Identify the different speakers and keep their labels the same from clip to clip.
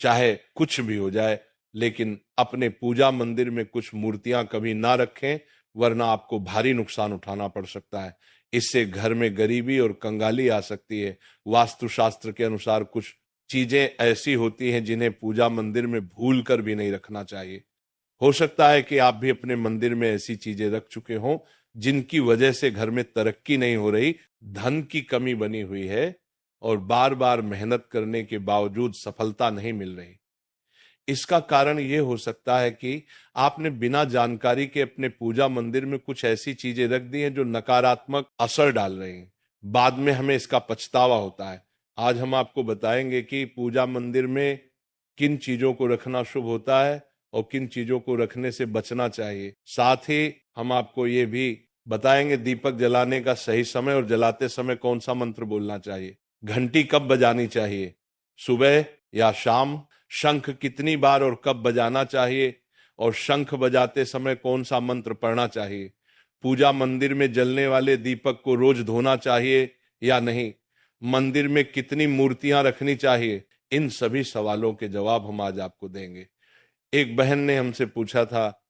Speaker 1: चाहे कुछ भी हो जाए, लेकिन अपने पूजा मंदिर में कुछ मूर्तियां कभी ना रखें, वरना आपको भारी नुकसान उठाना पड़ सकता है। इससे घर में गरीबी और कंगाली आ सकती है। वास्तुशास्त्र के अनुसार कुछ चीजें ऐसी होती हैं जिन्हें पूजा मंदिर में भूल कर भी नहीं रखना चाहिए। हो सकता है कि आप भी अपने मंदिर में ऐसी चीजें रख चुके हों जिनकी वजह से घर में तरक्की नहीं हो रही, धन की कमी बनी हुई है और बार बार मेहनत करने के बावजूद सफलता नहीं मिल रही। इसका कारण यह हो सकता है कि आपने बिना जानकारी के अपने पूजा मंदिर में कुछ ऐसी चीजें रख दी हैं जो नकारात्मक असर डाल रही हैं। बाद में हमें इसका पछतावा होता है। आज हम आपको बताएंगे कि पूजा मंदिर में किन चीजों को रखना शुभ होता है और किन चीजों को रखने से बचना चाहिए। साथ ही हम आपको ये भी बताएंगे दीपक जलाने का सही समय और जलाते समय कौन सा मंत्र बोलना चाहिए, घंटी कब बजानी चाहिए, सुबह या शाम, शंख कितनी बार और कब बजाना चाहिए और शंख बजाते समय कौन सा मंत्र पढ़ना चाहिए, पूजा मंदिर में जलने वाले दीपक को रोज धोना चाहिए या नहीं, मंदिर में कितनी मूर्तियां रखनी चाहिए। इन सभी सवालों के जवाब हम आज आपको देंगे। एक बहन ने हमसे पूछा था,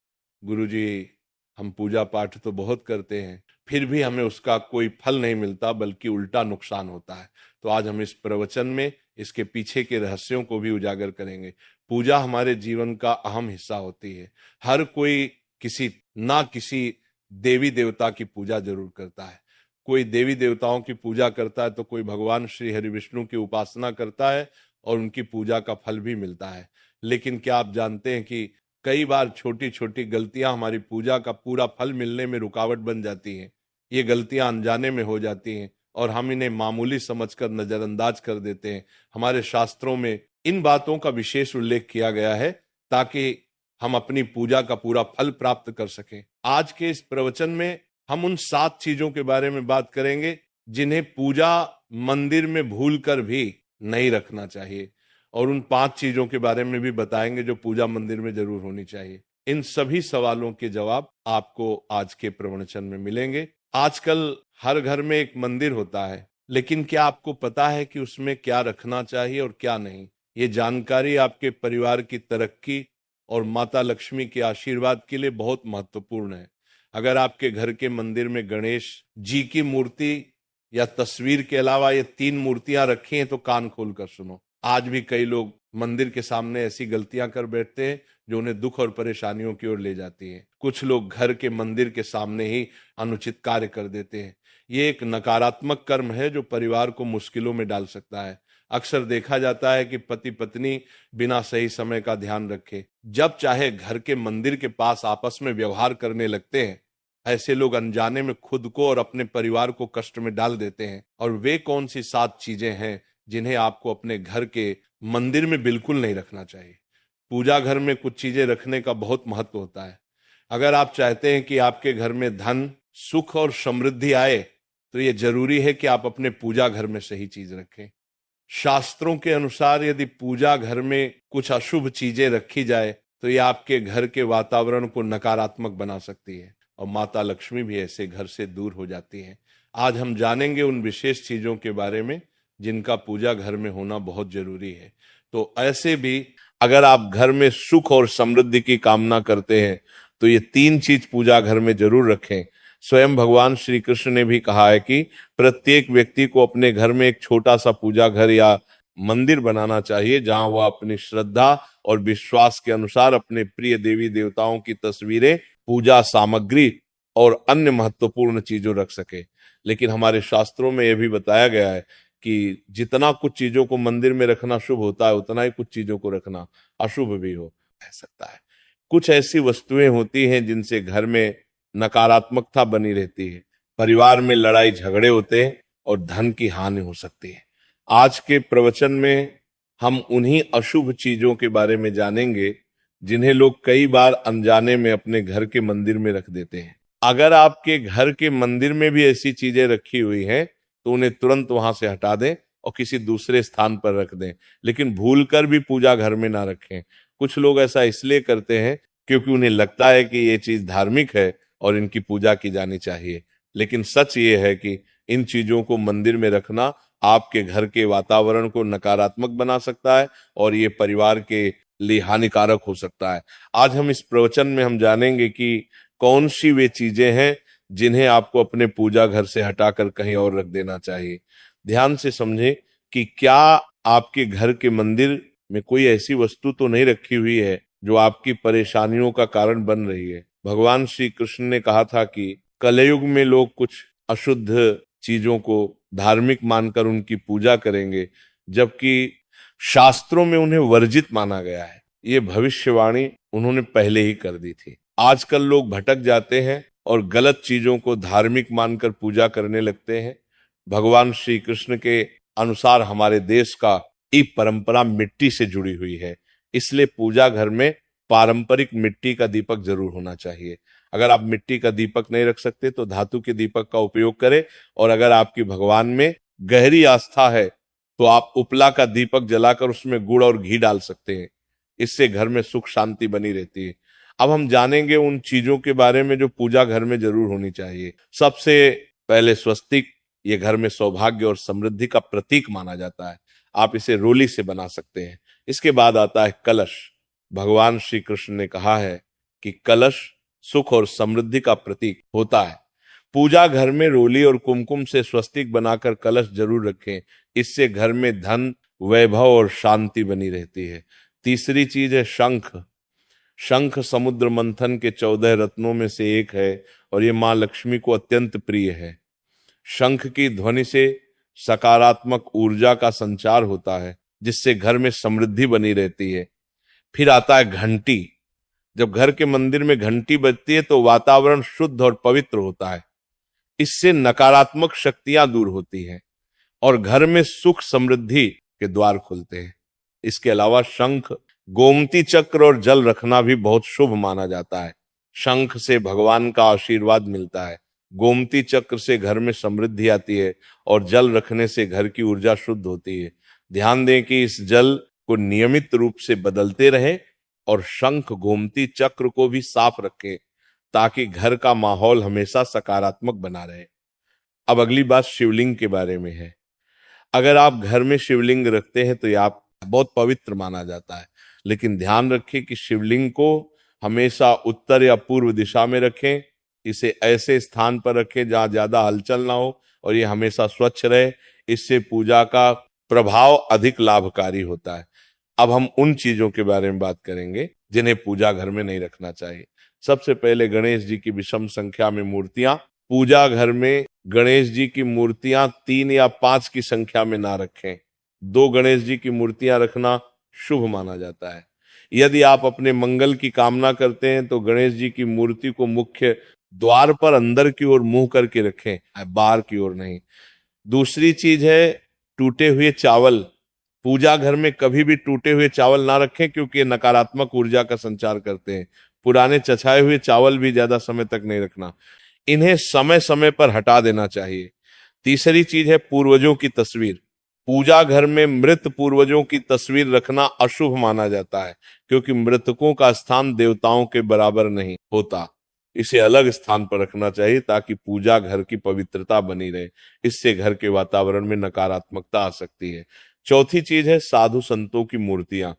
Speaker 1: गुरुजी हम पूजा पाठ तो बहुत करते हैं फिर भी हमें उसका कोई फल नहीं मिलता बल्कि उल्टा नुकसान होता है। तो आज हम इस प्रवचन में इसके पीछे के रहस्यों को भी उजागर करेंगे। पूजा हमारे जीवन का अहम हिस्सा होती है। हर कोई किसी देवी देवता की पूजा जरूर करता है। कोई देवी देवताओं की पूजा करता है तो कोई भगवान श्री हरि विष्णु की उपासना करता है और उनकी पूजा का फल भी मिलता है। लेकिन क्या आप जानते हैं कि कई बार छोटी छोटी गलतियां हमारी पूजा का पूरा फल मिलने में रुकावट बन जाती हैं। ये गलतियां अनजाने में हो जाती हैं और हम इन्हें मामूली समझकर नजरअंदाज कर देते हैं। हमारे शास्त्रों में इन बातों का विशेष उल्लेख किया गया है ताकि हम अपनी पूजा का पूरा फल प्राप्त कर सकें। आज के इस प्रवचन में हम उन 7 चीजों के बारे में बात करेंगे जिन्हें पूजा मंदिर में भूल कर भी नहीं रखना चाहिए, और उन 5 चीजों के बारे में भी बताएंगे जो पूजा मंदिर में जरूर होनी चाहिए। इन सभी सवालों के जवाब आपको आज के प्रवचन में मिलेंगे। आजकल हर घर में एक मंदिर होता है, लेकिन क्या आपको पता है कि उसमें क्या रखना चाहिए और क्या नहीं? ये जानकारी आपके परिवार की तरक्की और माता लक्ष्मी के आशीर्वाद के लिए बहुत महत्वपूर्ण है। अगर आपके घर के मंदिर में गणेश जी की मूर्ति या तस्वीर के अलावा ये 3 मूर्तियां रखी हैं तो कान खोलकर सुनो। आज भी कई लोग मंदिर के सामने ऐसी गलतियां कर बैठते हैं जो उन्हें दुख और परेशानियों की ओर ले जाती हैं। कुछ लोग घर के मंदिर के सामने ही अनुचित कार्य कर देते हैं। ये एक नकारात्मक कर्म है जो परिवार को मुश्किलों में डाल सकता है। अक्सर देखा जाता है कि पति पत्नी बिना सही समय का ध्यान रखे जब चाहे घर के मंदिर के पास आपस में व्यवहार करने लगते हैं। ऐसे लोग अनजाने में खुद को और अपने परिवार को कष्ट में डाल देते हैं। और वे कौन सी 7 चीजें हैं जिन्हें आपको अपने घर के मंदिर में बिल्कुल नहीं रखना चाहिए? पूजा घर में कुछ चीजें रखने का बहुत महत्व होता है। अगर आप चाहते हैं कि आपके घर में धन, सुख और समृद्धि आए तो ये जरूरी है कि आप अपने पूजा घर में सही चीज रखें। शास्त्रों के अनुसार यदि पूजा घर में कुछ अशुभ चीजें रखी जाए तो ये आपके घर के वातावरण को नकारात्मक बना सकती है और माता लक्ष्मी भी ऐसे घर से दूर हो जाती है। आज हम जानेंगे उन विशेष चीजों के बारे में जिनका पूजा घर में होना बहुत जरूरी है। तो ऐसे भी अगर आप घर में सुख और समृद्धि की कामना करते हैं तो ये 3 चीज पूजा घर में जरूर रखें। स्वयं भगवान श्री कृष्ण ने भी कहा है कि प्रत्येक व्यक्ति को अपने घर में एक छोटा सा पूजा घर या मंदिर बनाना चाहिए जहां वह अपनी श्रद्धा और विश्वास के अनुसार अपने प्रिय देवी देवताओं की तस्वीरें, पूजा सामग्री और अन्य महत्वपूर्ण चीजों रख सके। लेकिन हमारे शास्त्रों में यह भी बताया गया है कि जितना कुछ चीजों को मंदिर में रखना शुभ होता है उतना ही कुछ चीजों को रखना अशुभ भी हो सकता है। कुछ ऐसी वस्तुएं होती हैं जिनसे घर में नकारात्मकता बनी रहती है, परिवार में लड़ाई झगड़े होते हैं और धन की हानि हो सकती है। आज के प्रवचन में हम उन्हीं अशुभ चीजों के बारे में जानेंगे जिन्हें लोग कई बार अनजाने में अपने घर के मंदिर में रख देते हैं। अगर आपके घर के मंदिर में भी ऐसी चीजें रखी हुई हैं तो उन्हें तुरंत वहां से हटा दें और किसी दूसरे स्थान पर रख दें, लेकिन भूलकर भी पूजा घर में ना रखें। कुछ लोग ऐसा इसलिए करते हैं क्योंकि उन्हें लगता है कि ये चीज धार्मिक है और इनकी पूजा की जानी चाहिए, लेकिन सच ये है कि इन चीजों को मंदिर में रखना आपके घर के वातावरण को नकारात्मक बना सकता है और ये परिवार के लिए हानिकारक हो सकता है। आज हम इस प्रवचन में हम जानेंगे कि कौन सी वे चीजें हैं जिन्हें आपको अपने पूजा घर से हटाकर कहीं और रख देना चाहिए। ध्यान से समझें कि क्या आपके घर के मंदिर में कोई ऐसी वस्तु तो नहीं रखी हुई है जो आपकी परेशानियों का कारण बन रही है। भगवान श्री कृष्ण ने कहा था कि कलयुग में लोग कुछ अशुद्ध चीजों को धार्मिक मानकर उनकी पूजा करेंगे, जबकि शास्त्रों में उन्हें वर्जित माना गया है। ये भविष्यवाणी उन्होंने पहले ही कर दी थी। आजकल लोग भटक जाते हैं और गलत चीजों को धार्मिक मानकर पूजा करने लगते हैं। भगवान श्री कृष्ण के अनुसार हमारे देश का ये परंपरा मिट्टी से जुड़ी हुई है, इसलिए पूजा घर में पारंपरिक मिट्टी का दीपक जरूर होना चाहिए। अगर आप मिट्टी का दीपक नहीं रख सकते तो धातु के दीपक का उपयोग करें, और अगर आपकी भगवान में गहरी आस्था है तो आप उपला का दीपक जलाकर उसमें गुड़ और घी डाल सकते हैं। इससे घर में सुख शांति बनी रहती है। अब हम जानेंगे उन चीजों के बारे में जो पूजा घर में जरूर होनी चाहिए। सबसे पहले स्वस्तिक, ये घर में सौभाग्य और समृद्धि का प्रतीक माना जाता है। आप इसे रोली से बना सकते हैं। इसके बाद आता है कलश। भगवान श्री कृष्ण ने कहा है कि कलश सुख और समृद्धि का प्रतीक होता है। पूजा घर में रोली और कुमकुम से स्वस्तिक बनाकर कलश जरूर रखें। इससे घर में धन, वैभव और शांति बनी रहती है। तीसरी चीज है शंख। शंख समुद्र मंथन के 14 रत्नों में से एक है और ये मां लक्ष्मी को अत्यंत प्रिय है। शंख की ध्वनि से सकारात्मक ऊर्जा का संचार होता है, जिससे घर में समृद्धि बनी रहती है। फिर आता है घंटी। जब घर के मंदिर में घंटी बजती है तो वातावरण शुद्ध और पवित्र होता है। इससे नकारात्मक शक्तियां दूर होती हैं और घर में सुख समृद्धि के द्वार खुलते हैं। इसके अलावा शंख, गोमती चक्र और जल रखना भी बहुत शुभ माना जाता है। शंख से भगवान का आशीर्वाद मिलता है, गोमती चक्र से घर में समृद्धि आती है और जल रखने से घर की ऊर्जा शुद्ध होती है। ध्यान दें कि इस जल को नियमित रूप से बदलते रहे और शंख गोमती चक्र को भी साफ रखें ताकि घर का माहौल हमेशा सकारात्मक बना रहे। अब अगली बात शिवलिंग के बारे में है। अगर आप घर में शिवलिंग रखते हैं तो यह आप बहुत पवित्र माना जाता है, लेकिन ध्यान रखें कि शिवलिंग को हमेशा उत्तर या पूर्व दिशा में रखें। इसे ऐसे स्थान पर रखें जहां ज्यादा हलचल ना हो और ये हमेशा स्वच्छ रहे। इससे पूजा का प्रभाव अधिक लाभकारी होता है। अब हम उन चीजों के बारे में बात करेंगे जिन्हें पूजा घर में नहीं रखना चाहिए। सबसे पहले गणेश जी की विषम संख्या में मूर्तियां। पूजा घर में गणेश जी की मूर्तियां 3 या 5 की संख्या में ना रखें। 2 गणेश जी की मूर्तियां रखना शुभ माना जाता है। यदि आप अपने मंगल की कामना करते हैं तो गणेश जी की मूर्ति को मुख्य द्वार पर अंदर की ओर मुंह करके रखें, बाहर की ओर नहीं। दूसरी चीज है टूटे हुए चावल। पूजा घर में कभी भी टूटे हुए चावल ना रखें क्योंकि ये नकारात्मक ऊर्जा का संचार करते हैं। पुराने चछाए हुए चावल भी ज्यादा समय तक नहीं रखना, इन्हें समय समय पर हटा देना चाहिए। तीसरी चीज है पूर्वजों की तस्वीर। पूजा घर में मृत पूर्वजों की तस्वीर रखना अशुभ माना जाता है क्योंकि मृतकों का स्थान देवताओं के बराबर नहीं होता। इसे अलग स्थान पर रखना चाहिए ताकि पूजा घर की पवित्रता बनी रहे। इससे घर के वातावरण में नकारात्मकता आ सकती है। चौथी चीज है साधु संतों की मूर्तियां।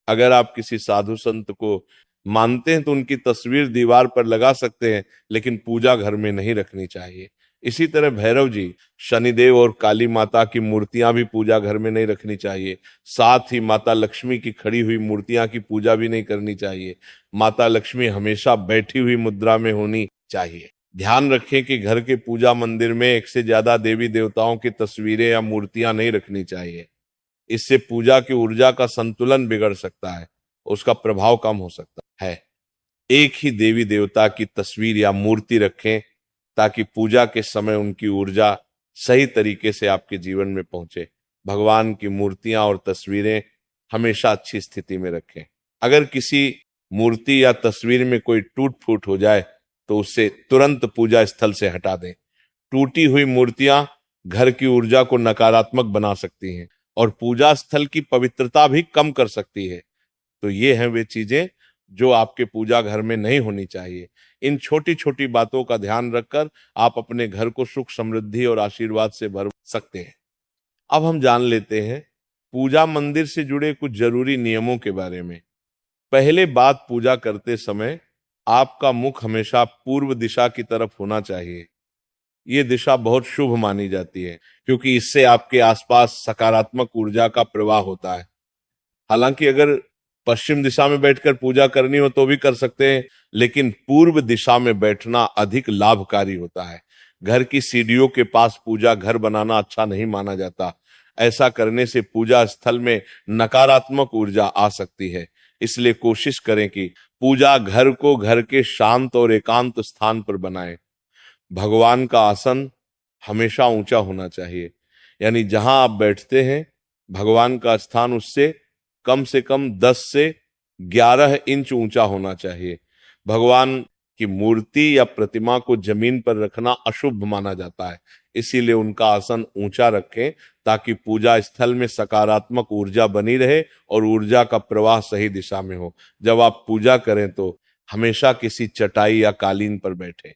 Speaker 1: अगर आप किसी साधु संत को मानते हैं तो उनकी तस्वीर दीवार पर लगा सकते हैं, लेकिन पूजा घर में नहीं रखनी चाहिए। इसी तरह भैरव जी, शनिदेव और काली माता की मूर्तियां भी पूजा घर में नहीं रखनी चाहिए। साथ ही माता लक्ष्मी की खड़ी हुई मूर्तियां की पूजा भी नहीं करनी चाहिए। माता लक्ष्मी हमेशा बैठी हुई मुद्रा में होनी चाहिए। ध्यान रखें कि घर के पूजा मंदिर में 1 से ज्यादा देवी देवताओं की तस्वीरें या मूर्तियां नहीं रखनी चाहिए। इससे पूजा की ऊर्जा का संतुलन बिगड़ सकता है, उसका प्रभाव कम हो सकता है। एक ही देवी देवता की तस्वीर या मूर्ति रखें ताकि पूजा के समय उनकी ऊर्जा सही तरीके से आपके जीवन में पहुंचे। भगवान की मूर्तियां और तस्वीरें हमेशा अच्छी स्थिति में रखें। अगर किसी मूर्ति या तस्वीर में कोई टूट फूट हो जाए तो उसे तुरंत पूजा स्थल से हटा दें। टूटी हुई मूर्तियां घर की ऊर्जा को नकारात्मक बना सकती हैं और पूजा स्थल की पवित्रता भी कम कर सकती है। तो ये हैं वे चीजें जो आपके पूजा घर में नहीं होनी चाहिए। इन छोटी छोटी बातों का ध्यान रखकर आप अपने घर को सुख समृद्धि और आशीर्वाद से भर सकते हैं। अब हम जान लेते हैं पूजा मंदिर से जुड़े कुछ जरूरी नियमों के बारे में। पहले बात, पूजा करते समय आपका मुख हमेशा पूर्व दिशा की तरफ होना चाहिए। ये दिशा बहुत शुभ मानी जाती है क्योंकि इससे आपके आसपास सकारात्मक ऊर्जा का प्रवाह होता है। हालांकि अगर पश्चिम दिशा में बैठकर पूजा करनी हो तो भी कर सकते हैं, लेकिन पूर्व दिशा में बैठना अधिक लाभकारी होता है। घर की सीढ़ियों के पास पूजा घर बनाना अच्छा नहीं माना जाता। ऐसा करने से पूजा स्थल में नकारात्मक ऊर्जा आ सकती है। इसलिए कोशिश करें कि पूजा घर को घर के शांत और एकांत स्थान पर बनाएं। भगवान का आसन हमेशा ऊंचा होना चाहिए, यानी जहां आप बैठते हैं भगवान का स्थान उससे कम 10 से 11 इंच ऊंचा होना चाहिए। भगवान की मूर्ति या प्रतिमा को जमीन पर रखना अशुभ माना जाता है, इसीलिए उनका आसन ऊंचा रखें ताकि पूजा स्थल में सकारात्मक ऊर्जा बनी रहे और ऊर्जा का प्रवाह सही दिशा में हो। जब आप पूजा करें तो हमेशा किसी चटाई या कालीन पर बैठें।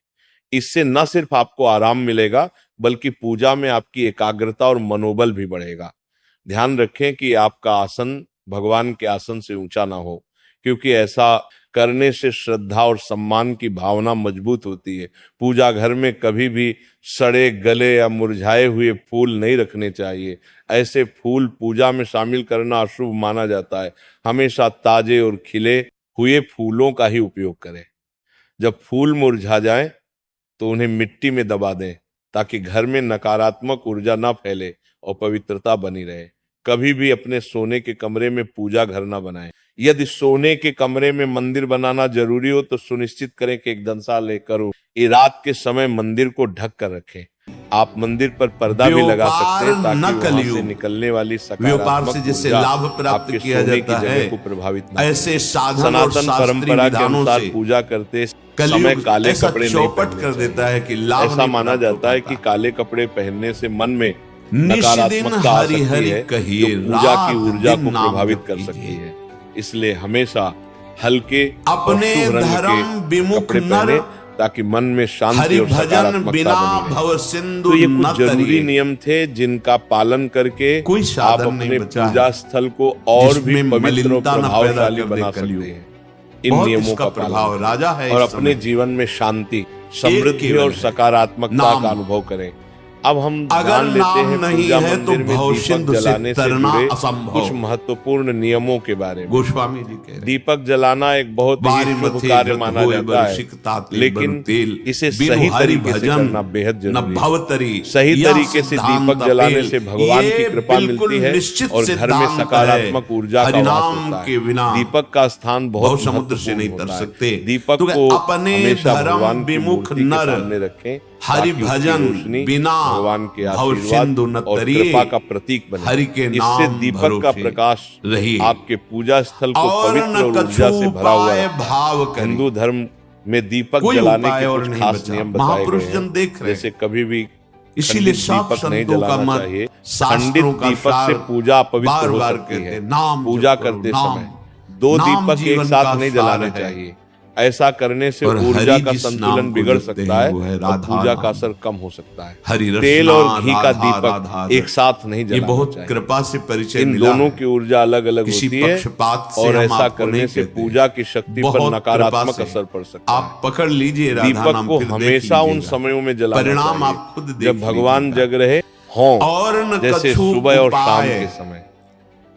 Speaker 1: इससे न सिर्फ आपको आराम मिलेगा बल्कि पूजा में आपकी एकाग्रता और मनोबल भी बढ़ेगा। ध्यान रखें कि आपका आसन भगवान के आसन से ऊंचा ना हो, क्योंकि ऐसा करने से श्रद्धा और सम्मान की भावना मजबूत होती है। पूजा घर में कभी भी सड़े गले या मुरझाए हुए फूल नहीं रखने चाहिए। ऐसे फूल पूजा में शामिल करना अशुभ माना जाता है। हमेशा ताजे और खिले हुए फूलों का ही उपयोग करें। जब फूल मुरझा जाएं तो उन्हें मिट्टी में दबा दें ताकि घर में नकारात्मक ऊर्जा ना फैले और पवित्रता बनी रहे। कभी भी अपने सोने के कमरे में पूजा घर ना बनाएं। यदि सोने के कमरे में मंदिर बनाना जरूरी हो तो सुनिश्चित करें कि एक दंसा लेकर हो। ये रात के समय मंदिर को ढक कर रखें। आप मंदिर पर पर्दा भी लगा सकते हैं ताकि वहां से निकलने वाली सकारात्मक
Speaker 2: जिससे लाभ प्राप्त किया जाता है
Speaker 1: को प्रभावित न
Speaker 2: ऐसे
Speaker 1: सनातन परंपरा के अनुसार पूजा करते समय काले कपड़े नहीं
Speaker 2: कर देता है कि लाभ
Speaker 1: ऐसा माना जाता है कि काले कपड़े पहनने से मन में नकारात्मकता आ सकती है जो पूजा की ऊर्जा को प्रभावित कर सकती है। इसलिए हमेशा हल्के
Speaker 2: अपने धर्म विमुख नर
Speaker 1: ताकि मन में शांति और सकारात्मकता बनी रहे। तो ये कुछ जरूरी नियम थे जिनका पालन करके आप अपने पूजा स्थल को और भी पवित्र और प्रभावशाली बना सकते हैं। इन नियमों का
Speaker 2: प्रभाव राजा है
Speaker 1: और अपने जीवन में शांति, समृद्धि और सकारात्मकता का अनुभव करें। अब हम जान लेते हैं पूजा मंदिर में दीपक जलाने से जुड़े कुछ महत्वपूर्ण नियमों के बारे में।
Speaker 2: गोस्वामी जी कह रहे हैं
Speaker 1: दीपक जलाना एक बहुत ही शुभ कार्य माना जाता है, लेकिन इसे सही तरीके से करना बेहद जरूरी है। सही तरीके से दीपक जलाने से भगवान की कृपा मिलती है और घर में सकारात्मक ऊर्जा का वास होता है। दीपक का स्थान बहुत
Speaker 2: समुद्र से नहीं तर सकते।
Speaker 1: दीपक को हमेशा भगवान की मूर्ति के सामने रखें।
Speaker 2: हरि भजन बिना
Speaker 1: भगवान के आशीर्वाद और कृपा का प्रतीक बने।
Speaker 2: हरि के नाम
Speaker 1: इससे दीपक का प्रकाश आपके पूजा स्थल को पवित्र और ऊर्जा से भरा हुआ है। हिंदू धर्म में दीपक जलाने के कुछ खास नियम बताए गए हैं, जैसे कभी भी
Speaker 2: इसीलिए
Speaker 1: दीपक नहीं जलाना चाहिए। खंडित दीपक से पूजा अपवित्र हो सकती है। पूजा करते समय 2 दीपक एक साथ नहीं जलाने चाहिए। ऐसा करने से ऊर्जा का संतुलन बिगड़ सकता है और पूजा का असर कम हो सकता है। तेल और घी का दीपक एक साथ नहीं जलाना
Speaker 2: बहुत
Speaker 1: चाहिए।
Speaker 2: कृपा से परिचय
Speaker 1: इन दोनों की ऊर्जा अलग अलग होती है और ऐसा करने से पूजा की शक्ति पर नकारात्मक असर पड़ सकता है।
Speaker 2: आप पकड़ लीजिए
Speaker 1: दीपक को हमेशा उन समयों में जलाना
Speaker 2: परिणाम आप खुद
Speaker 1: चाहिए जब भगवान जग रहे हों, जैसे सुबह और शाम के समय।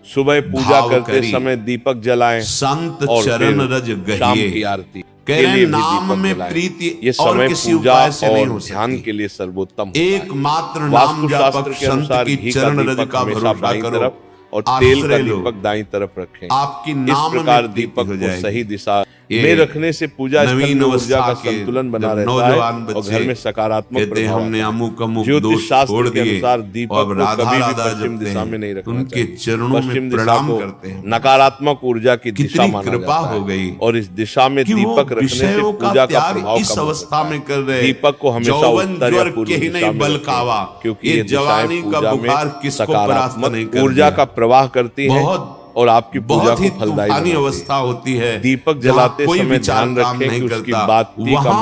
Speaker 1: सुबह पूजा करते समय दीपक जलाएं
Speaker 2: संत
Speaker 1: और
Speaker 2: चरण रज
Speaker 1: शाम की आरती
Speaker 2: के लिए नाम में प्रीति
Speaker 1: ये समय पूजा और ध्यान के लिए सर्वोत्तम
Speaker 2: एकमात्र नाम
Speaker 1: वास्तुशास्त्र के अनुसार घी का दीपक हमेशा बाईं तरफ और तेल का दीपक दाईं तरफ रखें।
Speaker 2: आपकी
Speaker 1: इस प्रकार दीपक को सही दिशा में रखने से पूजा स्थल में ऊर्जा का संतुलन बना रहता है और घर में सकारात्मक प्रभाव।
Speaker 2: हमने अमुक अमुक
Speaker 1: ज्योतिष शास्त्र के अनुसार दीपक को कभी भी पश्चिम दिशा में नहीं रखना
Speaker 2: उनके
Speaker 1: चाहिए।
Speaker 2: चरणों
Speaker 1: पश्चिम
Speaker 2: में
Speaker 1: दिशा
Speaker 2: प्रणाम
Speaker 1: को
Speaker 2: करते हैं।
Speaker 1: नकारात्मक ऊर्जा की दिशा माना
Speaker 2: कृपा
Speaker 1: जाता
Speaker 2: हो गई
Speaker 1: है और इस दिशा में दीपक रखने से पूजा का प्रभाव
Speaker 2: इस
Speaker 1: कम होता
Speaker 2: अवस्था
Speaker 1: है।
Speaker 2: में कर रहे
Speaker 1: दीपक को हमेशा उत्तर या पूर्व दिशा में
Speaker 2: बलकावा
Speaker 1: रखें, क्योंकि
Speaker 2: ये
Speaker 1: ये
Speaker 2: जवानी का
Speaker 1: पूजा
Speaker 2: बुखार
Speaker 1: में
Speaker 2: किसको परास्त नहीं
Speaker 1: सकारात्मक
Speaker 2: कर
Speaker 1: ऊर्जा
Speaker 2: दिया।
Speaker 1: का प्रवाह करती है और आपकी पूजा
Speaker 2: बहुत ही
Speaker 1: को फलदायी
Speaker 2: तूफानी
Speaker 1: बनाती है।
Speaker 2: अवस्था होती है।
Speaker 1: दीपक जलाते समय ध्यान रखें कि उसकी बाती का